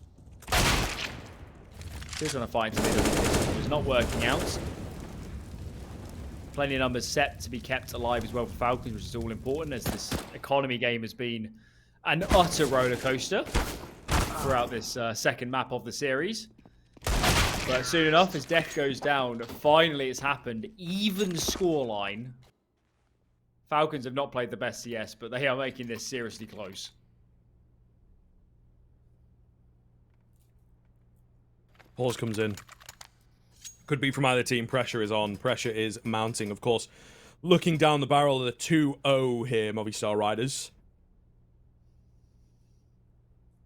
Still trying to fight to mid. It was not working out. Plenty of numbers set to be kept alive as well for Falcons, which is all important, as this economy game has been an utter roller coaster throughout this second map of the series. But soon enough, as death goes down, finally it's happened. Even scoreline. Falcons have not played the best CS, but they are making this seriously close. Pause comes in. Could be from either team. Pressure is on. Pressure is mounting, of course. Looking down the barrel of the 2-0 here, Movistar Riders.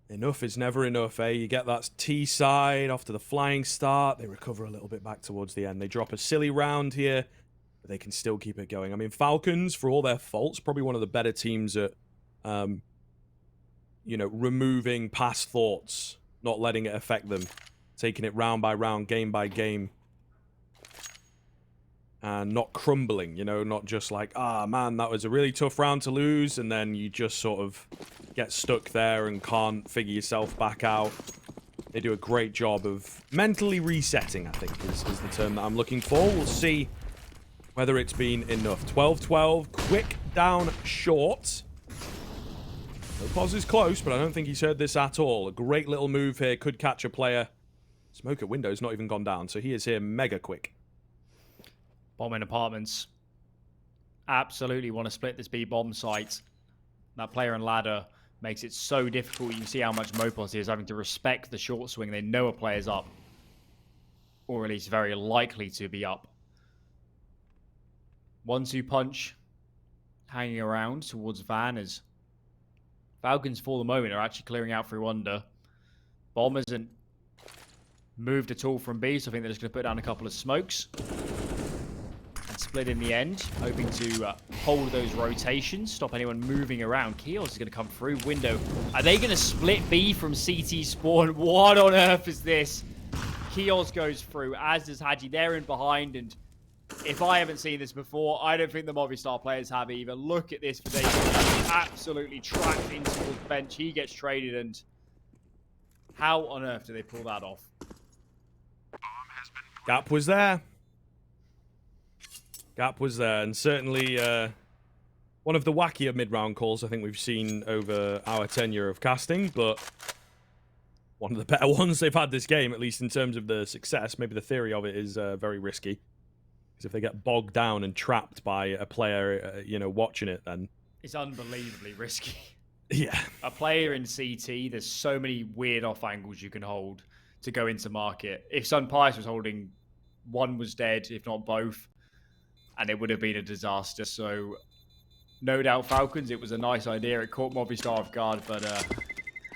Enough is never enough, eh? You get that T side off to the flying start. They recover a little bit back towards the end. They drop a silly round here, but they can still keep it going. I mean, Falcons, for all their faults, probably one of the better teams at, you know, removing past thoughts not letting it affect them, taking it round by round, game by game, and not crumbling, you know, not just like, ah, man, that was a really tough round to lose, and then you just sort of get stuck there and can't figure yourself back out. They do a great job of mentally resetting, I think, is the term that I'm looking for. We'll see whether it's been enough. 12-12, quick down short. Pos is close, but I don't think he's heard this at all. A great little move here, could catch a player. Smoke at window's not even gone down, so he is here mega quick. Bomb in apartments. Absolutely want to split this B-bomb site. That player and ladder makes it so difficult. You can see how much Mopos is having to respect the short swing. They know a player's up. Or at least very likely to be up. 1-2 punch. Hanging around towards Van as Falcons for the moment are actually clearing out through under. Bomb hasn't moved at all from B, so I think they're just going to put down a couple of smokes. And split in the end, hoping to hold those rotations, stop anyone moving around. Keos is going to come through window. Are they going to split B from CT spawn? What on earth is this? Keos goes through, as does Hadji. They're in behind, and if I haven't seen this before, I don't think the Movistar players have either. Look at this for David. Absolutely tracked into the bench. He gets traded, and how on earth do they pull that off? Gap was there. Gap was there, and certainly one of the wackier mid-round calls I think we've seen over our tenure of casting, but one of the better ones they've had this game, at least in terms of the success. Maybe the theory of it is very risky. Because if they get bogged down and trapped by a player, you know, watching it, then it's unbelievably risky. Yeah. A player in CT, there's so many weird off angles you can hold to go into market. If Sun Pius was holding, one was dead, if not both, and it would have been a disaster. So, no doubt Falcons, it was a nice idea. It caught Movistar off guard, but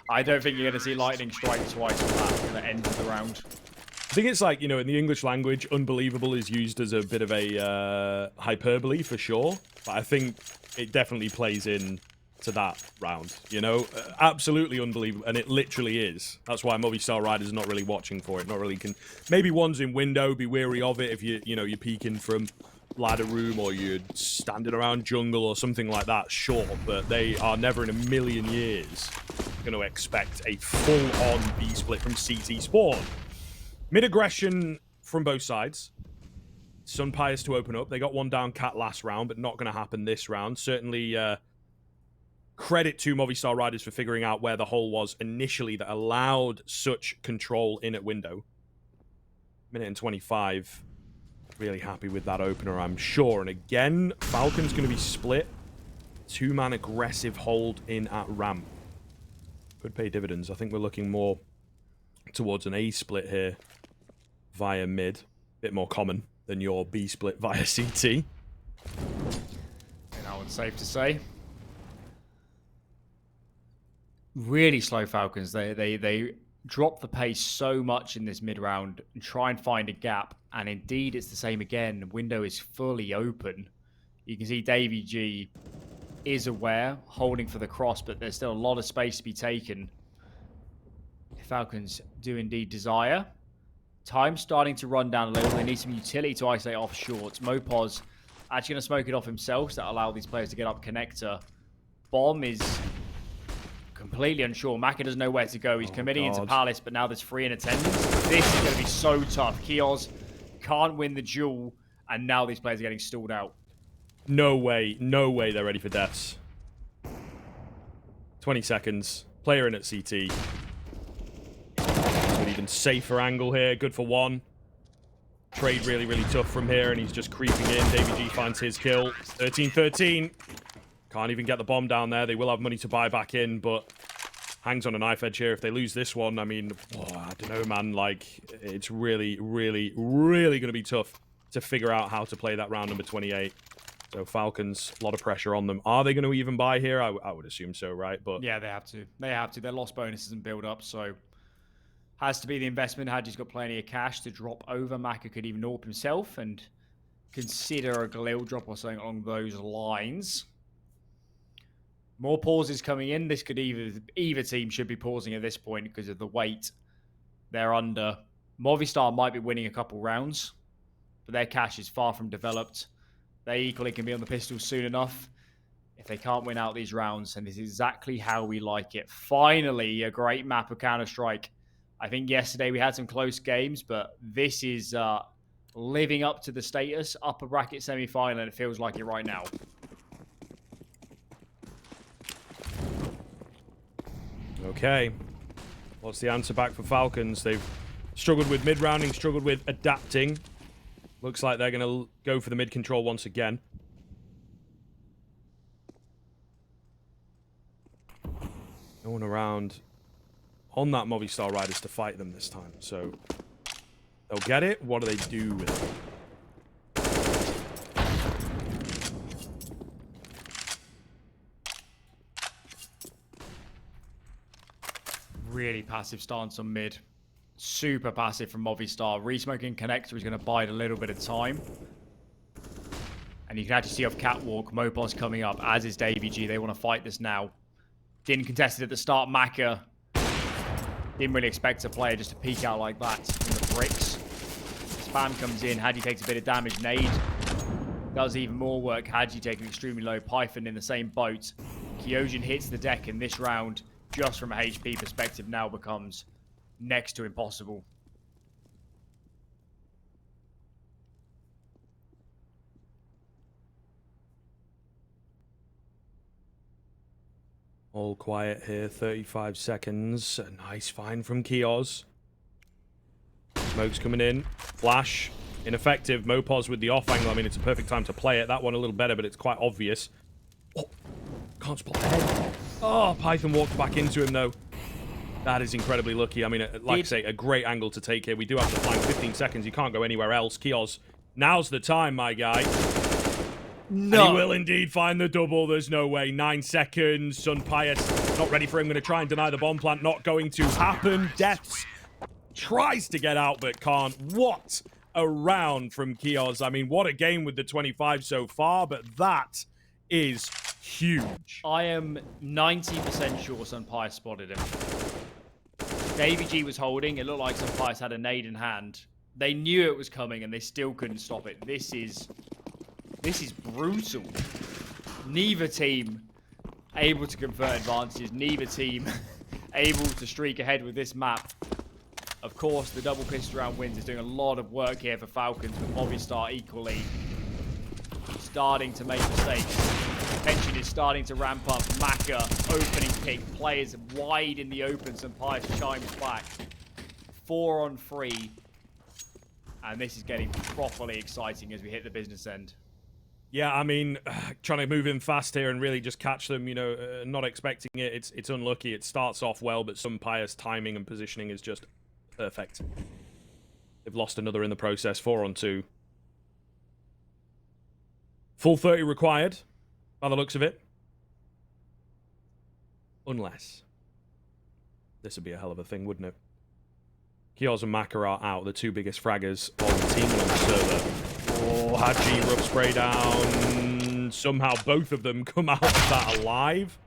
I don't think you're going to see lightning strike twice on that for the end of the round. I think it's like, you know, in the English language, unbelievable is used as a bit of a hyperbole for sure. But I think it definitely plays in to that round, you know? Absolutely unbelievable. And it literally is. That's why Movistar Riders are not really watching for it. Not really can. Maybe one's in window, be wary of it if you're peeking from ladder room or you're standing around jungle or something like that, sure. But they are never in a million years going to expect a full-on B-split from CT Spawn. Mid-aggression from both sides. Sun Pius to open up. They got one down cat last round, but not going to happen this round. Certainly credit to Movistar Riders for figuring out where the hole was initially that allowed such control in at window. Minute and 25. Really happy with that opener, I'm sure. And again, Falcon's going to be split. Two-man aggressive hold in at ramp. Could pay dividends. I think we're looking more towards an A split here via mid. Bit more common than your B split via CT. And that one's safe to say. Really slow Falcons. They drop the pace so much in this mid round and try and find a gap. And indeed, it's the same again. The window is fully open. You can see Davey G is aware, holding for the cross, but there's still a lot of space to be taken. Falcons do indeed desire. Time starting to run down a little. They need some utility to isolate off short. Mopos actually going to smoke it off himself, so that allow these players to get up connector. Bomb is completely unsure. Maka doesn't know where to go. He's committing into Palace, but now there's 3 in attendance. This is going to be so tough. Keos can't win the duel, and now these players are getting stalled out. No way they're ready for deaths. 20 seconds. Player in at CT. An even safer angle here. Good for one. Trade really, really tough from here, and he's just creeping in. Davey G finds his kill. 13-13. Can't even get the bomb down there. They will have money to buy back in, but hangs on a knife edge here. If they lose this one, I mean, I don't know, man. Like, it's really, really, really going to be tough to figure out how to play that round number 28. So Falcons, a lot of pressure on them. Are they going to even buy here? I would assume so, right? But yeah, they have to. They have to. Their loss bonus isn't built up, so has to be the investment. Hadji's got plenty of cash to drop over. Maka could even AWP himself and consider a Galil drop or something along those lines. More pauses coming in. This could either team should be pausing at this point because of the weight they're under. Movistar might be winning a couple rounds, but their cash is far from developed. They equally can be on the pistols soon enough if they can't win out these rounds, and this is exactly how we like it. Finally, a great map of Counter-Strike. I think yesterday we had some close games, but this is living up to the status. Upper bracket semi-final, and it feels like it right now. Okay. What's the answer back for Falcons? They've struggled with mid-rounding, struggled with adapting. Looks like they're going to go for the mid-control once again. No one around on that Movistar Riders to fight them this time. So they'll get it. What do they do with it? Really passive stance on mid. Super passive from Movistar. Resmoking connector is going to bide a little bit of time. And you can actually see off catwalk, Mopos coming up, as is DavyG. They want to fight this now. Didn't contest it at the start. Maka didn't really expect a player just to peek out like that in the bricks. Spam comes in. Hadji takes a bit of damage. Nade does even more work. Hadji taking extremely low. Python in the same boat. Kyojin hits the deck in this round. Just from a HP perspective now becomes next to impossible. All quiet here, 35 seconds. A nice find from Kios. Smoke's coming in. Flash. Ineffective. Mopos with the off angle. I mean, it's a perfect time to play it. That one a little better, but it's quite obvious. Oh, can't spot the head. Oh, Python walked back into him, though. That is incredibly lucky. I mean, like I say, a great angle to take here. We do have to find 15 seconds. You can't go anywhere else. Kios, now's the time, my guy. No. And he will indeed find the double. There's no way. 9 seconds. Sun Pius not ready for him. Going to try and deny the bomb plant. Not going to happen. Deaths tries to get out, but can't. What a round from Kios. I mean, what a game with the 25 so far, but that is huge. I am 90% sure Sun Pius spotted him. DavyG was holding. It looked like Sun Pius had a nade in hand. They knew it was coming, and they still couldn't stop it. This is brutal. Neither team able to convert advantages. Neither team able to streak ahead with this map. Of course, the double pistol round wins is doing a lot of work here for Falcons, but Movistar equally starting to make mistakes. Tension is starting to ramp up. Maka, opening pick, players wide in the open. Sun Pius chimes back. 4 on 3. And this is getting properly exciting as we hit the business end. Yeah, I mean, trying to move in fast here and really just catch them, you know, not expecting it. It's unlucky. It starts off well, but Sun Pius timing and positioning is just perfect. They've lost another in the process. 4 on 2. Full 30 required, by the looks of it. Unless. This would be a hell of a thing, wouldn't it? Kios and Maka are out, the 2 biggest fraggers on the team and on the server. Oh, Hadji, rub spray down. Somehow both of them come out of that alive.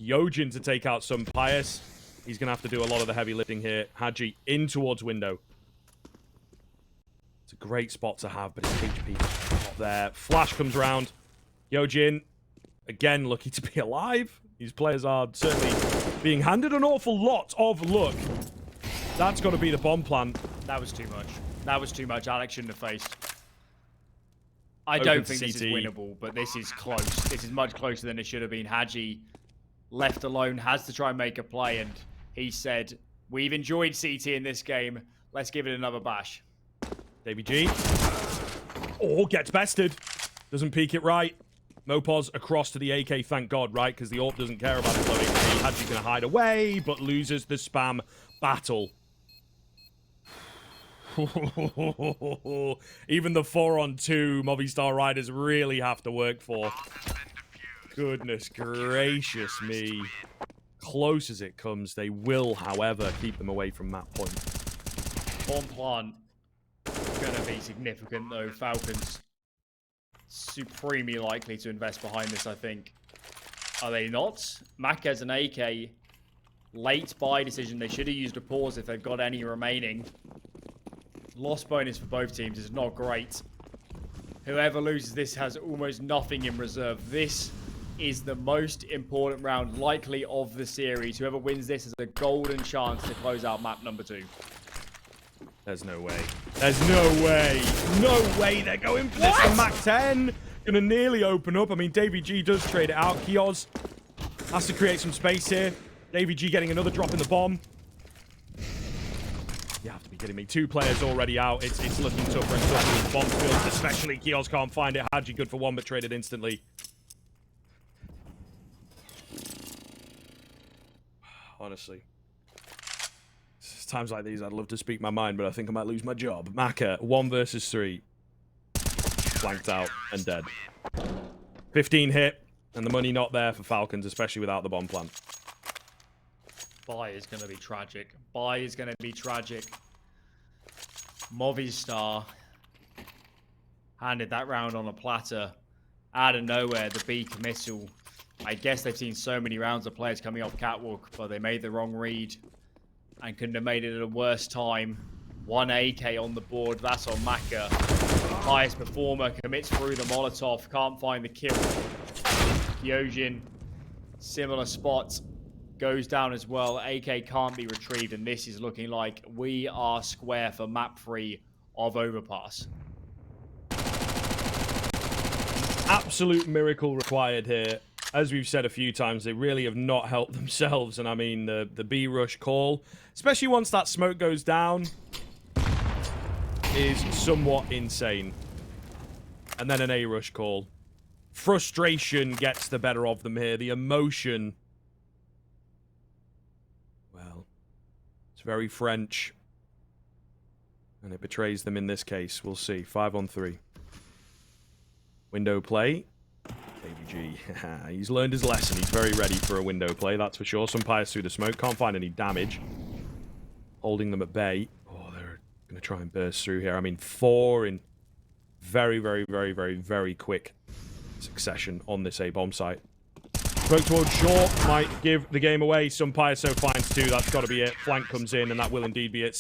Yojin to take out Sun Pius. He's going to have to do a lot of the heavy lifting here. Hadji in towards window. It's a great spot to have, but his HP is not there. Flash comes round. Yojin, again, lucky to be alive. These players are certainly being handed an awful lot of luck. That's got to be the bomb plant. That was too much. That was too much. Alex shouldn't have faced. I don't think this is winnable, but this is close. This is much closer than it should have been. Hadji, left alone, has to try and make a play, and he said, we've enjoyed CT in this game. Let's give it another bash. DavyG. Oh, gets bested. Doesn't peek it right. Mopos across to the AK, thank God, right? Because the AWP doesn't care about his low HP. Hadji's going to hide away, but loses the spam battle. Even the 4 on 2 Movistar Riders really have to work for. Goodness gracious me. Close as it comes. They will, however, keep them away from that point. Bomb plant going to be significant, though. Falcons supremely likely to invest behind this, I think. Are they not? Maka's an AK. Late buy decision. They should have used a pause if they've got any remaining. Loss bonus for both teams is not great. Whoever loses this has almost nothing in reserve. This is the most important round likely of the series. Whoever wins this has a golden chance to close out map number 2. There's no way. There's no way. No way they're going for this. The Mac 10 gonna nearly open up. I mean, Davy G does trade it out. Kioz has to create some space here. Davy G getting another drop in the bomb. You have to be kidding me. 2 players already out. It's looking tougher and tougher with bomb fields, especially. Kioz can't find it. Hadji good for 1, but traded instantly. Honestly. It's times like these, I'd love to speak my mind, but I think I might lose my job. Maka, 1 versus 3. Flanked out and dead. 15 hit, and the money not there for Falcons, especially without the bomb plant. Buy is going to be tragic. Buy is going to be tragic. Movistar handed that round on a platter. Out of nowhere, the B committal. I guess they've seen so many rounds of players coming off catwalk, but they made the wrong read and couldn't have made it at a worse time. 1 AK on the board. That's on Maka. Highest performer commits through the Molotov. Can't find the kill. Kyojin, similar spot. Goes down as well. AK can't be retrieved, and this is looking like we are square for map 3 of Overpass. Absolute miracle required here. As we've said a few times, they really have not helped themselves, and I mean the B rush call, especially once that smoke goes down, is somewhat insane. And then an A rush call. Frustration gets the better of them here. The emotion, well, it's very French. And it betrays them in this case. We'll see. 5 on 3. Window play. Davy G. He's learned his lesson. He's very ready for a window play, that's for sure. Some Pious through the smoke. Can't find any damage. Holding them at bay. Oh, they're going to try and burst through here. I mean, 4 in very, very, very, very, very quick succession on this A bomb site. Smoke towards short might give the game away. Some Pious so finds 2. That's got to be it. Flank comes in, and that will indeed be it.